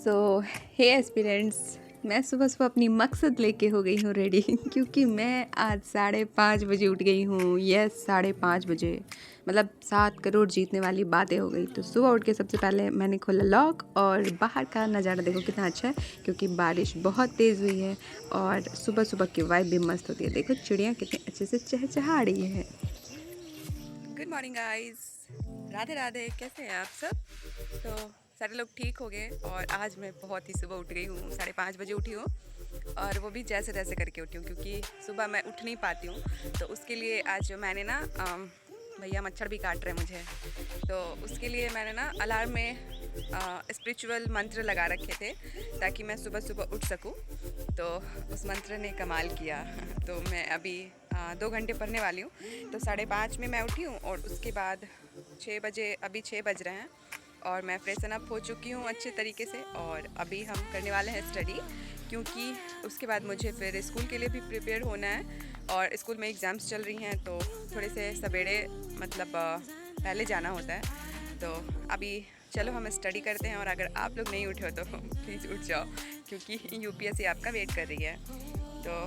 सो हे aspirants, मैं सुबह सुबह अपनी मकसद लेके हो गई हूँ रेडी क्योंकि मैं आज 5:30 बजे उठ गई हूँ। यस, 5:30 बजे, मतलब 7 करोड़ जीतने वाली बातें हो गई। तो सुबह उठ के सबसे पहले मैंने खोला लॉक और बाहर का नज़ारा देखो कितना अच्छा है, क्योंकि बारिश बहुत तेज़ हुई है और सुबह सुबह की वाइब भी मस्त होती है। देखो चिड़िया कितने अच्छे से चहचहा रही है। Good morning guys, Radhe Radhe, कैसे हैं आप सब? तो सारे लोग ठीक हो गए और आज मैं बहुत ही सुबह उठ गई हूँ। 5:30 बजे उठी हूँ और वो भी जैसे तैसे करके उठी हूँ, क्योंकि सुबह मैं उठ नहीं पाती हूँ। तो उसके लिए आज मैंने ना भैया मच्छर भी काट रहे हैं मुझे, तो उसके लिए मैंने ना अलार्म में स्पिरिचुअल मंत्र लगा रखे थे ताकि मैं सुबह सुबह उठ सकूं। तो उस मंत्र ने कमाल किया। तो मैं अभी 2 घंटे पढ़ने वाली हूँ। तो 5:30 में मैं उठी हूँ और उसके बाद 6 बजे, अभी 6 बज रहे हैं और मैं फ्रेशन अप हो चुकी हूँ अच्छे तरीके से। और अभी हम करने वाले हैं स्टडी, क्योंकि उसके बाद मुझे फिर स्कूल के लिए भी प्रिपेयर होना है और स्कूल में एग्ज़ाम्स चल रही हैं, तो थोड़े से सवेरे मतलब पहले जाना होता है। तो अभी चलो हम स्टडी करते हैं, और अगर आप लोग नहीं उठे हो तो प्लीज़ उठ जाओ, क्योंकि यूपीएससी आपका वेट कर रही है। तो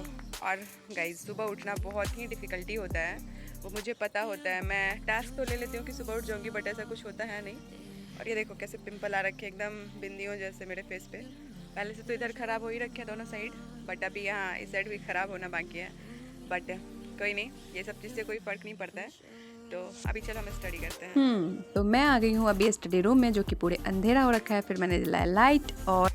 और गाइस, सुबह उठना बहुत ही डिफ़िकल्टी होता है, वो मुझे पता होता है। मैं टास्क तो ले लेती हूँ कि सुबह उठ जाऊँगी, बट ऐसा कुछ होता है नहीं। और ये देखो कैसे पिंपल आ रखे एकदम बिंदियों जैसे मेरे फेस पे। पहले से तो इधर ख़राब हो ही रखे हैं दोनों साइड, बट अभी यहाँ इस साइड भी ख़राब होना बाकी है। बट कोई नहीं, ये सब चीज़ से कोई फ़र्क नहीं पड़ता है। तो अभी चलो हम स्टडी करते हैं। तो मैं आ गई हूँ अभी स्टडी रूम में, जो कि पूरे अंधेरा हो रखा है। फिर मैंने जलाया लाइट और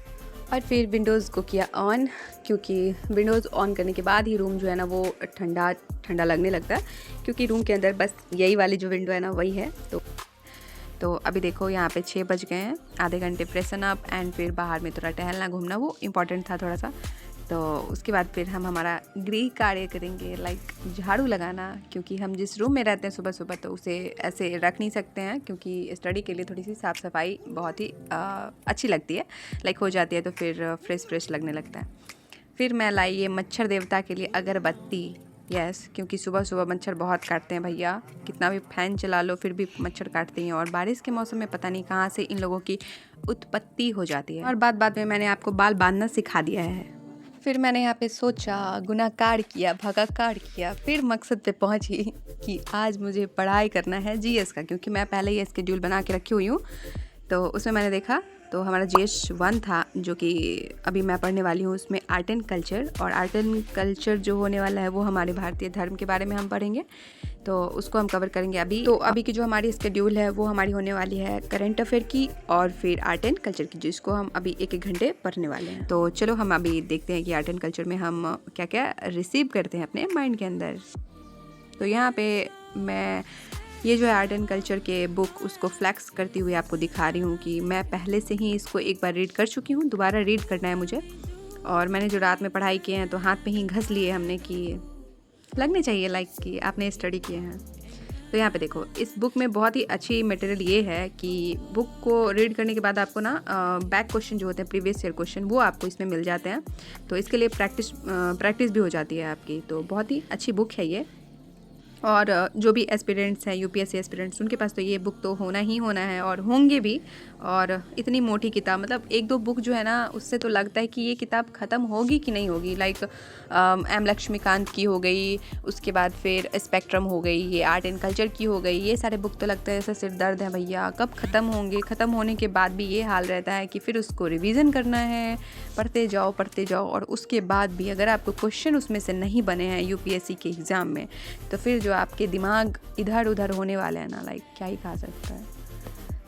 फिर विंडोज़ को किया ऑन, क्योंकि विंडोज़ ऑन करने के बाद ही रूम जो है ना वो ठंडा ठंडा लगने लगता है, क्योंकि रूम के अंदर बस यही वाली जो विंडो है ना वही है। तो अभी देखो यहाँ पे 6 बज गए हैं। आधे घंटे फ्रेशन अप एंड फिर बाहर में थोड़ा टहलना घूमना वो इम्पॉर्टेंट था थोड़ा सा। तो उसके बाद फिर हम हमारा गृह कार्य करेंगे, लाइक झाड़ू लगाना, क्योंकि हम जिस रूम में रहते हैं सुबह सुबह तो उसे ऐसे रख नहीं सकते हैं, क्योंकि स्टडी के लिए थोड़ी सी साफ़ सफाई बहुत ही अच्छी लगती है, लाइक हो जाती है, तो फिर फ्रेश लगने लगता है। फिर मैं लाई ये मच्छर देवता के लिए अगरबत्ती। यस, क्योंकि सुबह सुबह मच्छर बहुत काटते हैं भैया, कितना भी फ़ैन चला लो फिर भी मच्छर काटते हैं, और बारिश के मौसम में पता नहीं कहाँ से इन लोगों की उत्पत्ति हो जाती है। और बात में मैंने आपको बाल बांधना सिखा दिया है। फिर मैंने यहाँ पे सोचा, गुनाकार किया, भागाकार किया, फिर मकसद पे पहुँची कि आज मुझे पढ़ाई करना है जीएस का, क्योंकि मैं पहले ही स्केड्यूल बना के रखी हुई हूँ। तो उसमें मैंने देखा तो हमारा जीएस 1 था, जो कि अभी मैं पढ़ने वाली हूँ, उसमें आर्ट एंड कल्चर। और आर्ट एंड कल्चर जो होने वाला है वो हमारे भारतीय धर्म के बारे में हम पढ़ेंगे, तो उसको हम कवर करेंगे अभी। तो अभी की जो हमारी स्केड्यूल है वो हमारी होने वाली है करंट अफेयर की और फिर आर्ट एंड कल्चर की, जिसको हम अभी 1-1 घंटे पढ़ने वाले हैं। तो चलो हम अभी देखते हैं कि आर्ट एंड कल्चर में हम क्या क्या रिसीव करते हैं अपने माइंड के अंदर। तो यहाँ पे मैं ये जो है आर्ट एंड कल्चर के बुक, उसको फ्लैक्स करती हुई आपको दिखा रही हूँ कि मैं पहले से ही इसको एक बार रीड कर चुकी हूँ, दोबारा रीड करना है मुझे। और मैंने जो रात में पढ़ाई किए हैं तो हाथ पे ही घस लिए हमने, कि लगने चाहिए लाइक कि आपने स्टडी किए हैं। तो यहाँ पे देखो, इस बुक में बहुत ही अच्छी मटेरियल ये है कि बुक को रीड करने के बाद आपको ना बैक क्वेश्चन जो होते हैं, प्रीवियस ईयर क्वेश्चन, वो आपको इसमें मिल जाते हैं। तो इसके लिए प्रैक्टिस भी हो जाती है आपकी। तो बहुत ही अच्छी बुक है ये। और जो भी एस्पिरेंट्स हैं, यूपीएससी एस्पिरेंट्स, उनके पास तो ये बुक तो होना ही होना है, और होंगे भी। और इतनी मोटी किताब, मतलब 1-2 बुक जो है ना उससे तो लगता है कि ये किताब ख़त्म होगी कि नहीं होगी। लाइक एम लक्ष्मीकांत की हो गई, उसके बाद फिर स्पेक्ट्रम हो गई, ये आर्ट एंड कल्चर की हो गई। ये सारे बुक तो लगता है ऐसा सिर दर्द है भैया, कब ख़त्म होंगे। ख़त्म होने के बाद भी ये हाल रहता है कि फिर उसको रिवीजन करना है, पढ़ते जाओ। और उसके बाद भी अगर आपको क्वेश्चन उसमें से नहीं बने हैं यूपीएससी के एग्ज़ाम में, तो फिर जो आपके दिमाग इधर उधर होने वाले हैं ना, लाइक क्या ही कहा सकता है।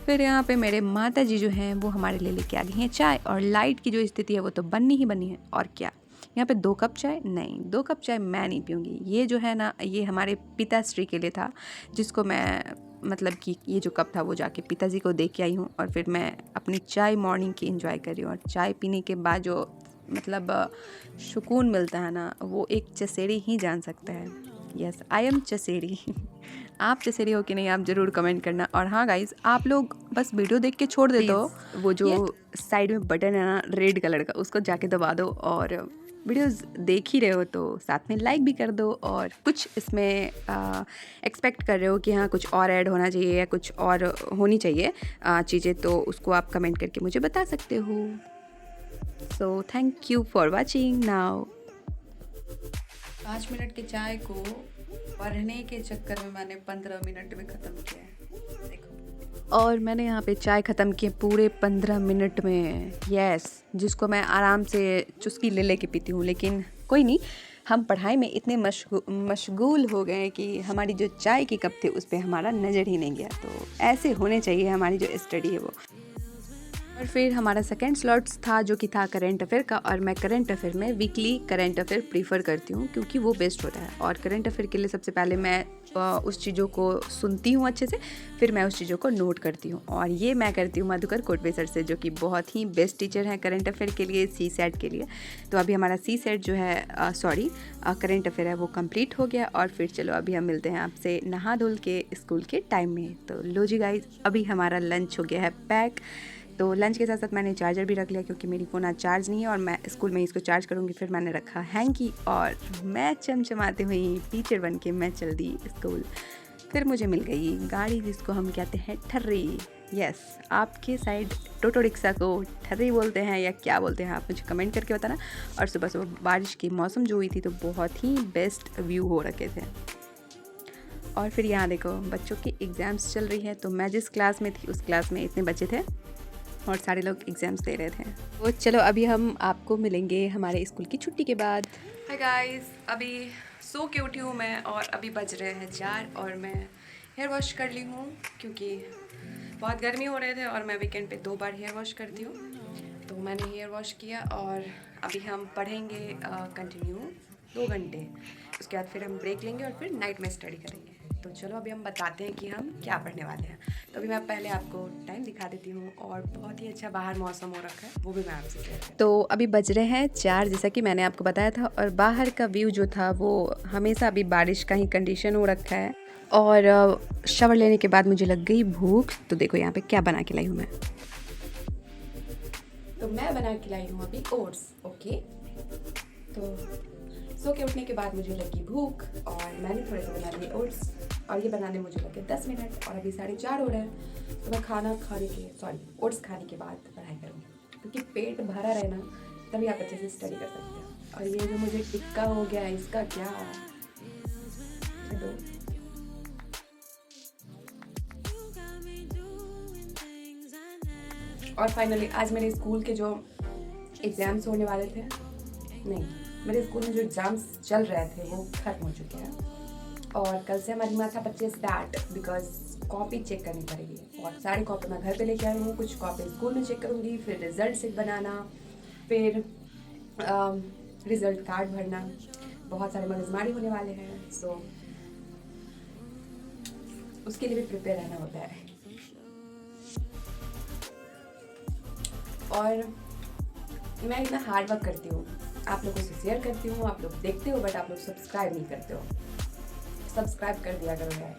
फिर यहाँ पे मेरे माता जी जो हैं वो हमारे लिए लेके आ गई हैं चाय, और लाइट की जो स्थिति है वो तो बननी ही बनी है। और क्या, यहाँ पे 2 कप चाय नहीं, 2 कप चाय मैं नहीं पीऊँगी। ये जो है ना, ये हमारे पिताश्री के लिए था, जिसको मैं मतलब कि ये जो कप था वो जाके पिताजी को दे के आई हूँ, और फिर मैं अपनी चाय मॉर्निंग की एंजॉय कर रही हूँ। और चाय पीने के बाद जो मतलब सुकून मिलता है ना, वो एक चसेरी ही जान सकता है। यस, आई एम चसेरी। आप चसेरी हो कि नहीं, आप ज़रूर कमेंट करना। और हाँ गाइज़, आप लोग बस वीडियो देख के छोड़ देते हो, वो जो साइड में बटन है ना रेड कलर का, उसको जाके दबा दो। और वीडियोस देख ही रहे हो तो साथ में लाइक भी कर दो। और कुछ इसमें एक्सपेक्ट कर रहे हो कि हाँ कुछ और ऐड होना चाहिए या कुछ और होनी चाहिए चीज़ें, तो उसको आप कमेंट करके मुझे बता सकते हो। So thank you for watching now. 5 minute की चाय को पढ़ने के चक्कर में मैंने 15 मिनट में ख़त्म किया है, देखो। और मैंने यहाँ पे चाय ख़त्म किए पूरे 15 मिनट में, यस, जिसको मैं आराम से चुस्की ले लेके पीती हूँ। लेकिन कोई नहीं, हम पढ़ाई में इतने मशगूल हो गए कि हमारी जो चाय की कप थे उस पर हमारा नज़र ही नहीं गया। तो ऐसे होने चाहिए हमारी जो स्टडी है वो। और फिर हमारा सेकंड स्लॉट्स था जो कि था करंट अफेयर का, और मैं करंट अफेयर में वीकली करंट अफेयर प्रीफर करती हूँ क्योंकि वो बेस्ट होता है। और करंट अफेयर के लिए सबसे पहले मैं उस चीज़ों को सुनती हूँ अच्छे से, फिर मैं उस चीज़ों को नोट करती हूँ। और ये मैं करती हूँ मधुकर कोटवे सर से, जो कि बहुत ही बेस्ट टीचर हैं करंट अफेयर के लिए, सी सेट के लिए। तो अभी हमारा सी सेट जो है करंट अफेयर है वो कंप्लीट हो गया। और फिर चलो अभी हम मिलते हैं आपसे नहा धुल के स्कूल के टाइम में। तो लो जी गाइज, अभी हमारा लंच हो गया है पैक। तो लंच के साथ साथ मैंने चार्जर भी रख लिया क्योंकि मेरी फ़ोन आज चार्ज नहीं है और मैं स्कूल में इसको चार्ज करूँगी। फिर मैंने रखा हैंकी और मैं चमचमाते हुई टीचर बन के मैं चल दी स्कूल। फिर मुझे मिल गई गाड़ी जिसको हम कहते हैं ठर्री। यस, आपके साइड टोटो रिक्शा को ठर्री बोलते हैं या क्या बोलते हैं, आप मुझे कमेंट करके बताना। और सुबह सुबह बारिश की मौसम जो हुई थी तो बहुत ही बेस्ट व्यू हो रखे थे। और फिर यहाँ देखो बच्चों की एग्ज़ाम्स चल रही है। तो मैं जिस क्लास में थी उस क्लास में इतने बच्चे थे और सारे लोग एग्ज़ाम्स दे रहे थे। तो चलो अभी हम आपको मिलेंगे हमारे स्कूल की छुट्टी के बाद। हाय गाइस, अभी सो के उठी हूँ मैं और अभी बज रहे हैं 4 और मैं हेयर वॉश कर ली हूँ क्योंकि बहुत गर्मी हो रहे थे और मैं वीकेंड पे 2 बार हेयर वॉश करती हूँ। तो मैंने हेयर वॉश किया और अभी हम पढ़ेंगे कंटिन्यू 2 घंटे। उसके बाद फिर हम ब्रेक लेंगे और फिर नाइट में स्टडी करेंगे। तो चलो अभी हम बताते हैं कि हम क्या पढ़ने वाले हैं। तो अभी मैं पहले आपको टाइम दिखा देती हूँ और बहुत ही अच्छा बाहर मौसम हो रखा है, वो भी मैं आपसे शेयर करती हूँ। तो अभी बज रहे हैं 4 जैसा कि मैंने आपको बताया था, और बाहर का व्यू जो था वो हमेशा अभी बारिश का ही कंडीशन हो रखा है। और शावर लेने के बाद मुझे लग गई भूख। तो देखो यहाँ पे क्या बना के लाई हूँ मैं। तो मैं बना के लाई हूँ अभी ओट्स। ओके, तो सो के उठने के बाद मुझे लगी भूख और मैंने थोड़े से बना लिए ओट्स और ये बनाने मुझे लगे 10 मिनट और अभी 4:30 हो रहे हैं। तो मैं ओट्स खाने के बाद पढ़ाई करूँगी क्योंकि पेट भरा रहना तभी आप अच्छे से स्टडी कर सकते हैं। और ये जो मुझे टिक्का हो गया इसका क्या, और फाइनली आज मेरे स्कूल के जो एग्ज़ाम्स होने वाले थे, नहीं, मेरे स्कूल में जो एग्ज़ाम्स चल रहे थे वो ख़त्म हो चुके हैं। और कल से हमारी माथा स्टार्ट बिकॉज कॉपी चेक करनी पड़ेगी। और सारी कॉपी मैं घर पे लेके आई हूँ, कुछ कॉपी स्कूल में चेक करूँगी, फिर रिज़ल्ट शीट बनाना, फिर रिज़ल्ट कार्ड भरना, बहुत सारे मगजमारी होने वाले हैं। सो उसके लिए भी प्रिपेयर रहना होता है। और मैं इतना हार्ड वर्क करती हूँ, आप लोगों से शेयर करती हूँ, आप लोग देखते हो बट आप लोग सब्सक्राइब नहीं करते हो। सब्सक्राइब कर दिया करो यार,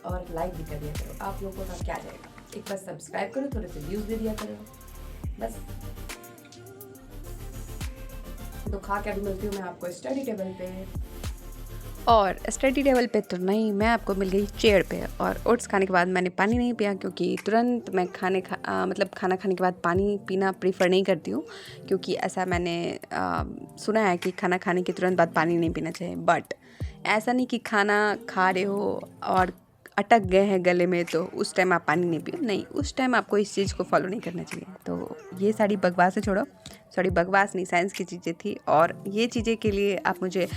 और लाइक भी कर दिया करो। आप लोगों का क्या जाएगा, एक बार सब्सक्राइब करो, थोड़े से व्यूज़ दे दिया करो बस। तो खा के अभी मिलती हूँ मैं आपको स्टडी टेबल पे। और स्टडी टेबल पे तो नहीं, मैं आपको मिल गई चेयर पे। और ओट्स खाने के बाद मैंने पानी नहीं पिया क्योंकि तुरंत मैं खाना खाने के बाद पानी पीना प्रीफर नहीं करती हूँ, क्योंकि ऐसा मैंने सुना है कि खाना खाने के तुरंत बाद पानी नहीं पीना चाहिए। बट ऐसा नहीं कि खाना खा रहे हो और अटक गए हैं गले में तो उस टाइम आप पानी नहीं पियो, नहीं, उस टाइम आपको इस चीज़ को फॉलो नहीं करना चाहिए। तो ये सारी बकवासें छोड़ो, सॉरी बकवास नहीं, साइंस की चीज़ें थी। और ये चीज़ें के लिए आप मुझे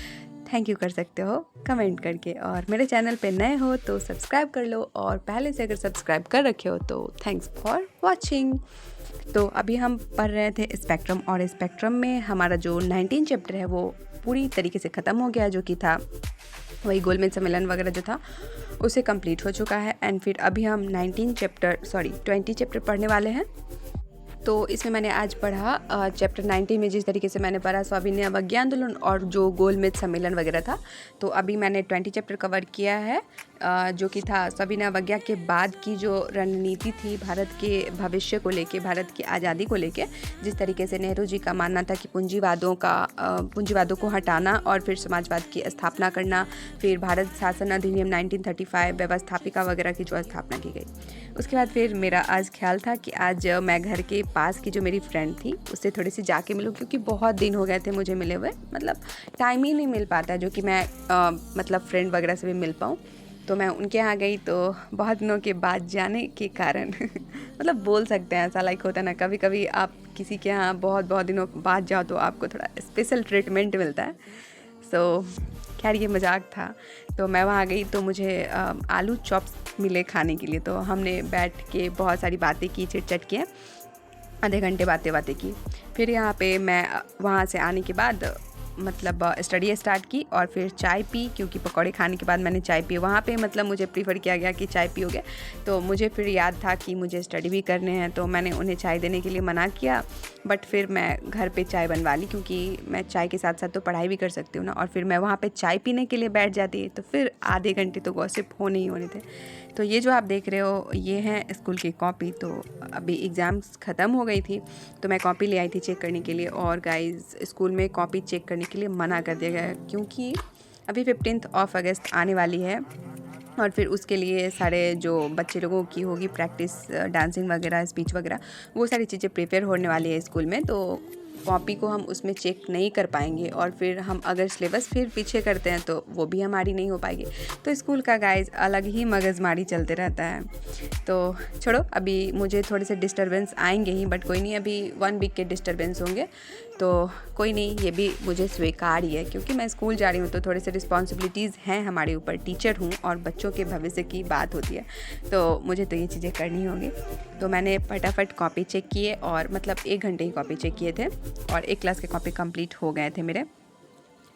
थैंक यू कर सकते हो कमेंट करके। और मेरे चैनल पे नए हो तो सब्सक्राइब कर लो, और पहले से अगर सब्सक्राइब कर रखे हो तो थैंक्स फॉर वॉचिंग। तो अभी हम पढ़ रहे थे स्पेक्ट्रम, और स्पेक्ट्रम में हमारा जो 19 चैप्टर है वो पूरी तरीके से ख़त्म हो गया, जो कि था वही गोलमेज सम्मेलन वगैरह जो था उसे कंप्लीट हो चुका है। एंड फिर अभी हम 20 चैप्टर पढ़ने वाले हैं। तो इसमें मैंने आज पढ़ा चैप्टर 19 में जिस तरीके से मैंने पढ़ा स्वाभिनय अवज्ञा आंदोलन और जो गोलमेज सम्मेलन वगैरह था। तो अभी मैंने 20 चैप्टर कवर किया है जो कि था सविनय अवज्ञा के बाद की जो रणनीति थी भारत के भविष्य को लेके, भारत की आज़ादी को लेके, जिस तरीके से नेहरू जी का मानना था कि पूंजीवादों को हटाना और फिर समाजवाद की स्थापना करना, फिर भारत शासन अधिनियम 1935 व्यवस्थापिका वगैरह की जो स्थापना की गई। उसके बाद फिर मेरा आज ख्याल था कि आज मैं घर के पास की जो मेरी फ्रेंड थी उससे थोड़ी सी जाके मिलूँ, क्योंकि बहुत दिन हो गए थे मुझे मिले हुए, मतलब टाइम ही नहीं मिल पाता जो कि मैं मतलब फ्रेंड वगैरह से भी मिल पाऊँ। तो मैं उनके यहाँ गई तो बहुत दिनों के बाद जाने के कारण मतलब बोल सकते हैं ऐसा, लाइक होता है ना, कभी कभी आप किसी के यहाँ बहुत बहुत दिनों बाद जाओ तो आपको थोड़ा स्पेशल ट्रीटमेंट मिलता है। सो खैर ये मजाक था। तो मैं वहाँ गई तो मुझे आलू चॉप्स मिले खाने के लिए। तो हमने बैठ के बहुत सारी बातें की, चिट चट किए, आधे घंटे बातें की। फिर यहाँ पे मैं वहाँ से आने के बाद मतलब स्टडी स्टार्ट की और फिर चाय पी, क्योंकि पकौड़े खाने के बाद मैंने चाय पी। वहाँ पे मतलब मुझे प्रीफर किया गया कि चाय पियोगे, तो मुझे फिर याद था कि मुझे स्टडी भी करने हैं, तो मैंने उन्हें चाय देने के लिए मना किया। बट फिर मैं घर पे चाय बनवा ली, क्योंकि मैं चाय के साथ साथ तो पढ़ाई भी कर सकती हूँ ना। और फिर मैं वहाँ पे चाय पीने के लिए बैठ जाती, तो फिर आधे घंटे तो गॉसिप होने ही होने थे। तो ये जो आप देख रहे हो ये है स्कूल की कॉपी। तो अभी एग्ज़ाम्स ख़त्म हो गई थी तो मैं कॉपी ले आई थी चेक करने के लिए। और गाइस स्कूल में कॉपी चेक करने के लिए मना कर दिया गया है, क्योंकि अभी 15 अगस्त आने वाली है और फिर उसके लिए सारे जो बच्चे लोगों की होगी प्रैक्टिस, डांसिंग वगैरह, स्पीच वगैरह, वो सारी चीज़ें प्रिपेयर होने वाली है स्कूल में। तो कॉपी को हम उसमें चेक नहीं कर पाएंगे और फिर हम अगर सिलेबस फिर पीछे करते हैं तो वो भी हमारी नहीं हो पाएगी। तो स्कूल का गाइस अलग ही मगजमारी चलते रहता है। तो छोड़ो, अभी मुझे थोड़े से डिस्टर्बेंस आएंगे ही, बट कोई नहीं, अभी 1 वीक के डिस्टर्बेंस होंगे तो कोई नहीं, ये भी मुझे स्वीकार ही है, क्योंकि मैं स्कूल जा रही हूँ तो थोड़े से रिस्पॉन्सिबिलिटीज़ हैं हमारे ऊपर, टीचर हूँ और बच्चों के भविष्य की बात होती है, तो मुझे तो ये चीज़ें करनी होंगी। तो मैंने फटाफट कॉपी चेक किए और मतलब 1 घंटे ही कॉपी चेक किए थे और 1 क्लास के कॉपी कंप्लीट हो गए थे मेरे।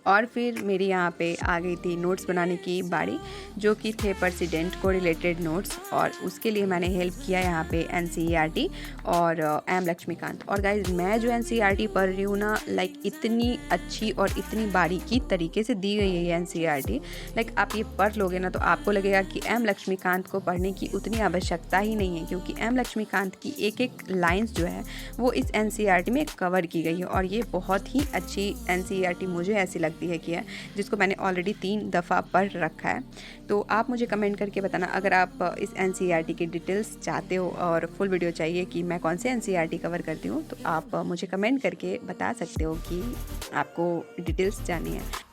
और फिर मेरी यहाँ पे आ गई थी नोट्स बनाने की बारी, जो कि थे प्रेसिडेंट को रिलेटेड नोट्स, और उसके लिए मैंने हेल्प किया यहाँ पे NCERT और एम लक्ष्मीकांत। और गाइज मैं जो NCERT पढ़ रही हूँ ना, लाइक इतनी अच्छी और इतनी बारीकी तरीके से दी गई है ये NCERT, लाइक आप ये पढ़ लोगे ना तो आपको लगेगा कि एम लक्ष्मीकांत को पढ़ने की उतनी आवश्यकता ही नहीं है, क्योंकि एम लक्ष्मीकांत की एक एक लाइन्स जो है वो इस NCERT में कवर की गई है। और ये बहुत ही अच्छी NCERT मुझे ऐसी लगती है कि है, जिसको मैंने ऑलरेडी 3 दफ़ा पढ़ रखा है। तो आप मुझे कमेंट करके बताना अगर आप इस NCERT की डिटेल्स चाहते हो और फुल वीडियो चाहिए कि मैं कौन से NCERT कवर करती हूँ, तो आप मुझे कमेंट करके बता सकते हो कि आपको डिटेल्स जाननी है।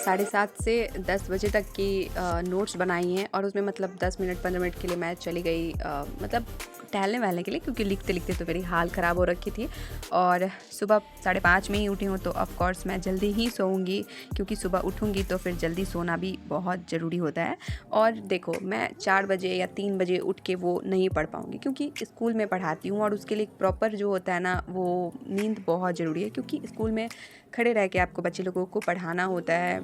7:30 से 10 बजे तक की नोट्स बनाई हैं, और उसमें मतलब 10 मिनट 15 मिनट के लिए मैं चली गई मतलब टहलने वालने के लिए, क्योंकि लिखते लिखते तो मेरी हाल ख़राब हो रखी थी। और सुबह 5:30 में ही उठी हूँ, तो ऑफ कोर्स मैं जल्दी ही सोऊंगी, क्योंकि सुबह उठूंगी तो फिर जल्दी सोना भी बहुत ज़रूरी होता है। और देखो मैं 4 बजे या 3 बजे उठ के वो नहीं पढ़ पाऊँगी, क्योंकि स्कूल में पढ़ाती हूँ और उसके लिए प्रॉपर जो होता है ना वो नींद बहुत ज़रूरी है, क्योंकि स्कूल में खड़े रह के आपको बच्चे लोगों को पढ़ाना होता है,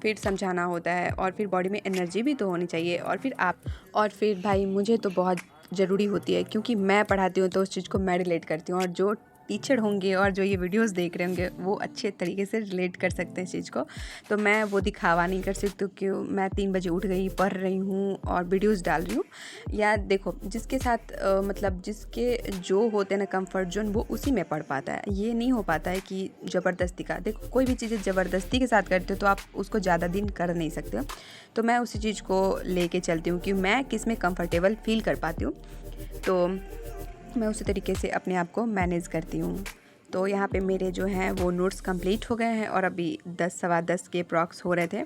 फिर समझाना होता है, और फिर बॉडी में एनर्जी भी तो होनी चाहिए। और फिर भाई मुझे तो बहुत ज़रूरी होती है, क्योंकि मैं पढ़ाती हूँ तो उस चीज़ को मैं रिलेट करती हूँ, और जो टीचर होंगे और जो ये वीडियोस देख रहे होंगे वो अच्छे तरीके से रिलेट कर सकते हैं इस चीज़ को। तो मैं वो दिखावा नहीं कर सकती कि मैं 3 बजे उठ गई, पढ़ रही हूँ और वीडियोस डाल रही हूँ। या देखो जिसके साथ मतलब जिसके जो होते हैं ना कंफर्ट जोन, वो उसी में पढ़ पाता है। ये नहीं हो पाता है कि ज़बरदस्ती का, देखो कोई भी चीज़ें ज़बरदस्ती के साथ करते हो तो आप उसको ज़्यादा दिन कर नहीं सकते हो। तो मैं उसी चीज़ को लेके चलती हूँ कि मैं किस में कंफर्टेबल फील कर पाती हूँ, तो मैं उसी तरीके से अपने आप को मैनेज करती हूँ। तो यहाँ पे मेरे जो हैं वो नोट्स कंप्लीट हो गए हैं, और अभी 10 सवा 10 के अप्रॉक्स हो रहे थे,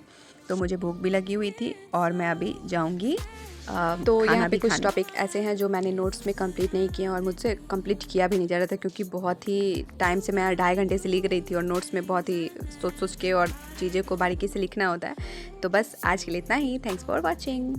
तो मुझे भूख भी लगी हुई थी और मैं अभी जाऊँगी। तो यहाँ पे कुछ टॉपिक ऐसे हैं जो मैंने नोट्स में कंप्लीट नहीं किए और मुझसे कंप्लीट किया भी नहीं जा रहा था, क्योंकि बहुत ही टाइम से मैं 2.5 घंटे से लिख रही थी, और नोट्स में बहुत ही सोच के और चीज़ें को बारीकी से लिखना होता है। तो बस आज के लिए इतना ही। Thanks for watching.